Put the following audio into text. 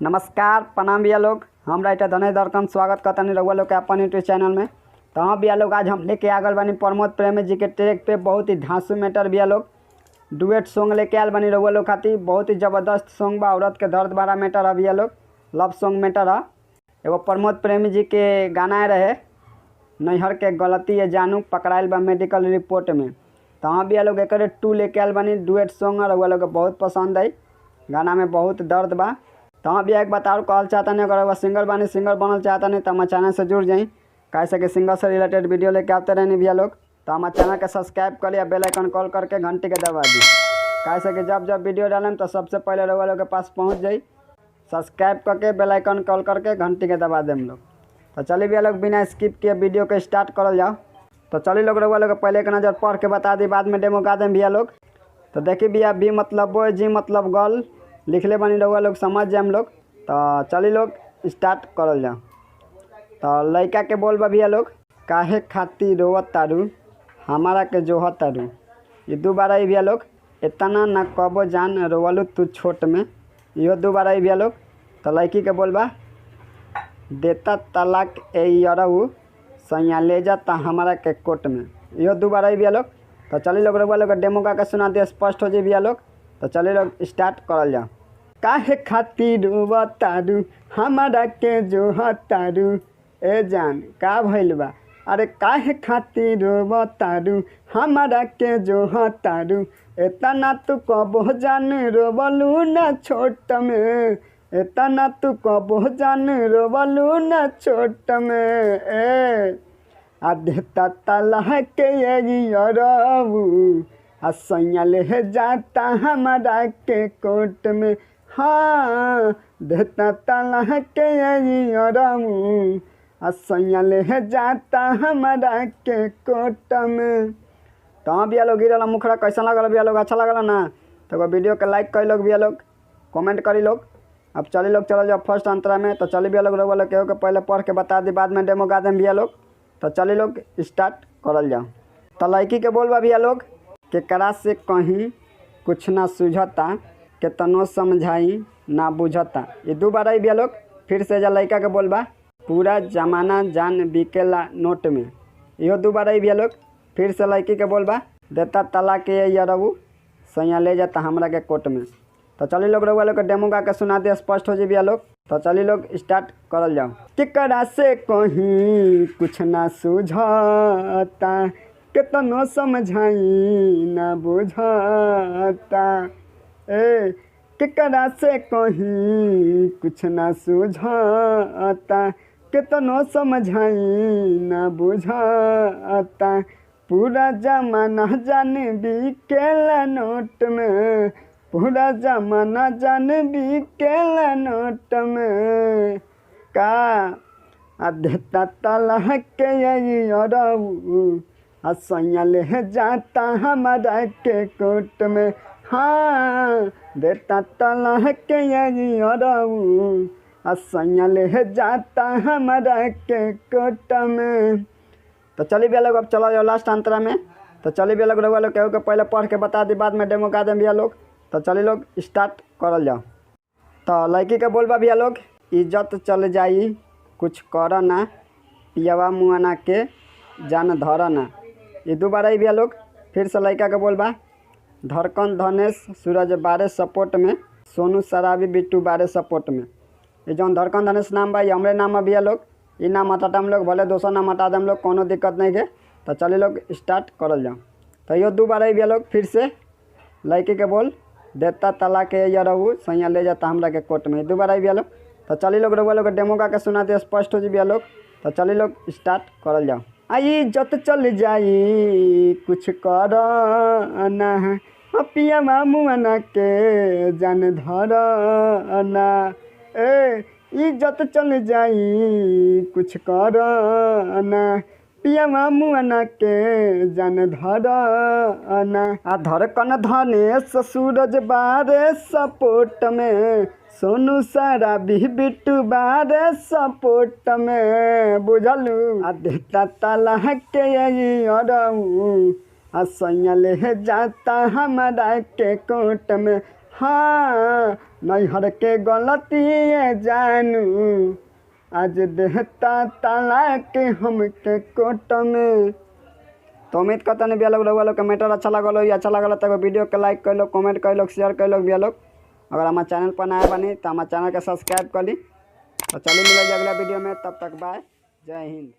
नमस्कार प्रणाम भैया लोग। हम राइटर धनेश दर्कन स्वागत करता नहीं रहुआ लोग के अपन यूट्यूब चैनल में। तो हाँ भैया लोग, आज हम लेके आ गए बानी प्रमोद प्रेमी जी के ट्रैक पे बहुत ही धांसू मैटर भैया लोग डुएट सॉन्ग लेके आयल बानी रहुआ लोग खातिर। बहुत ही ज़बरदस्त सॉन्ग बा। औरत के दर्द भरा मैटर है भैया लोग, लव सॉन्ग मैटर है। एगो प्रमोद प्रेमी जी के गाना रहे नैहर के गलती है जानू पकड़ाइल बा मेडिकल रिपोर्ट में। तो हाँ भैया लोग एक 2 लेके आयल बानी डुएट सॉन्ग और रहुआ लोग के बहुत पसंद आई। गाना में बहुत दर्द बा। तो हाँ भैया एक बात और कहल चाहता नहीं, अगर वह सिंगर बानी सिंगर बनल चाहता नहीं तो हमारे चैनल से जुड़ जाई, कैसे कि सिंगर से रिलेटेड वीडियो लेके आते रहनी भैया लोग। तो हमारे चैनल के सब्सक्राइब कर लिया, बेल आइकन कॉल करके घंटी के दबा दी, कैसे कि जब जब वीडियो डालें तो सबसे पहले रहुआ लोग के पास पहुँच जाई। सब्सक्राइब करके बेल आइकन कॉल करके घंटी के दबा दें हम लोग। तो चलिए भैया लोग बिना स्किप किए वीडियो के स्टार्ट करल जाओ। तो चलिए लोग रहुआ लोग पहले एक नज़र पढ़ के बता दी, बाद में डेमो गा दें भैया लोग। तो देखिए भैया, बी मतलब बॉय, जी मतलब गर्ल लिखले बनी रहुआ लोग समझ जाए हम लोग। तो चलिए लोग स्टार्ट करल जाओ। तो लड़का के बोल बा भैया लोग, काहे खातिर रोवत तारू हमारा के जोहत तारू। ये 2 बार आई भैया लोग, इतना ना कबो जान रोवलू तू छोट में। इहो 2 बार आई भैया लोग। तो लड़की के बोल बा, देता तलाक ए यरऊ सैया ले जाता हमारा के कोट में। इहो 2 बार आई भैया लोग। तो चलिए लोग रहुआ लोग डेमो गा के सुना दे, स्पष्ट हो जाए भैया लोग। तो चलिए लोग स्टार्ट करल जाओ। काहे खातिर रोवतारू हमारा के जोहतारू, ए जान का भइल बा। अरे काहे खातिर रोवतारू हमारा के जोहतारू, इतना तू कबो जान रोवलू ना छोट में, इतना तू कबो जान रोवलू ना छोट में। ए देता तलाह के यरऊ सैया ले जाता हमारा के कोट में। हाँ देता तलाह के यरऊ सैया ले जाता हमारा के कोट में। तो हाँ भैया लोग, गिरल मुखड़ा कैसा लगल भैया लोग, अच्छा लगल ना। तो वीडियो के लाइक कर लोग भैया लोग, कमेंट करी लोग। अब चलिए लोग चलो जाओ फर्स्ट अंतरा में। तो चलिए भैया लोग रहुआ लोग केहू के पहले पढ़ के बता दी, बाद में डेमो गा दें भैया लोग। तो चलिए लोग स्टार्ट करल जाओ। तो लड़की के बोल बा भैया लोग, केकरा से कहीं कुछ ना सूझता, केतनो समझाई ना बुझता। ये 2 बार आई भैया लोग। फिर से जा लड़का के बोल बा, पूरा जमाना जान बिकेला नोट में। इहो 2 बार आई भैया लोग। फिर से लड़की के बोल बा, देता तलाक के यरऊ सैया ले जाता हमरा के कोट में। तो चलिए लोग रहुआ लोग के डेमो गा के सुना दे, स्पष्ट हो जाए भैया लोग। तो चलिए लोग स्टार्ट करल जाओ। केकरा से कहीं कुछ ना सूझता, केतनो समझाई ना बुझता। ए केकरा से कहीं कुछ ना सूझता, केतनो समझाई ना बुझता। पूरा जमाना जान बिकेला नोट में, पूरा जमाना जान बिकेला नोट में। का देता तलाक के यरऊ सैया ले जाता हमारा के कोट में। हाँ देता तलाक के यरऊ सैया ले जाता हमारा के कोट में। तो चलिए भैया लोग अब चला जाओ लास्ट अंतरा में। तो चलिए भैया लोग रहुआ लोग केहू के पहले पढ़ के बता दी, बाद में डेमो गा दें भैया लोग। तो चलिए लोग स्टार्ट करल जाओ। तो लड़की के बोल बा भैया लोग, इज्जत चल जाई कुछ कर ना, पियावा मुआना के जान धर ना। ये 2 बार आई भैया लोग। फिर से लड़का के बोल बा, धड़कन धनेश सूरज बारे सपोर्ट में, सोनू शराबी बिट्टू बारे सपोर्ट में। ये जौन धड़कन धनेश नाम बा ये हमरे नाम है भैया लोग। ये नाम हटाता हम लोग, भले दोसर नाम हटा दे हम लोग, कोनो दिक्कत नहीं है। तो चलिए लोग स्टार्ट करल जाओ। तो ये 2 बार आई भैया लोग। फिर से लड़की के बोल, देता तलाक के यरऊ सैया ले जाता हमरा के कोट में। 2 बार आई भैया लोग। तो चलिए लोग रहुआ लोग डेमो गा के सुना दे, स्पष्ट हो जाए भैया लोग। तो चलिए लोग स्टार्ट करल जाओ। आई इज्जत चल जाई कुछ कर ना, पिया मुआना के जान धर ना। ए इज्जत चल जाई कुछ कर ना, पिया मुआना के जान धर ना। धड़कन धनेश सूरज बारे सपोर्ट में, सोनू शराबी बिट्टू बारे सपोर्ट में। बुझलू देता तलाक के यरऊ सैया ले जाता हमारा के कोट में। हाँ नैहर के गलती ये जानू आज देहता ताला के हमके कोट में। तो उम्मीद करता नहीं भैया लोग रउआ लोग के मैटर अच्छा लगल हो। अच्छा लगल तो वीडियो के लाइक कर लो, कमेंट कर लो, शेयर कर लो भैया लोग। अगर हमारे चैनल पर नया बनी तो हमारे चैनल के सब्सक्राइब कर ली। तो चलिए मिलेंगे अगला वीडियो में, तब तक बाय, जय हिंद।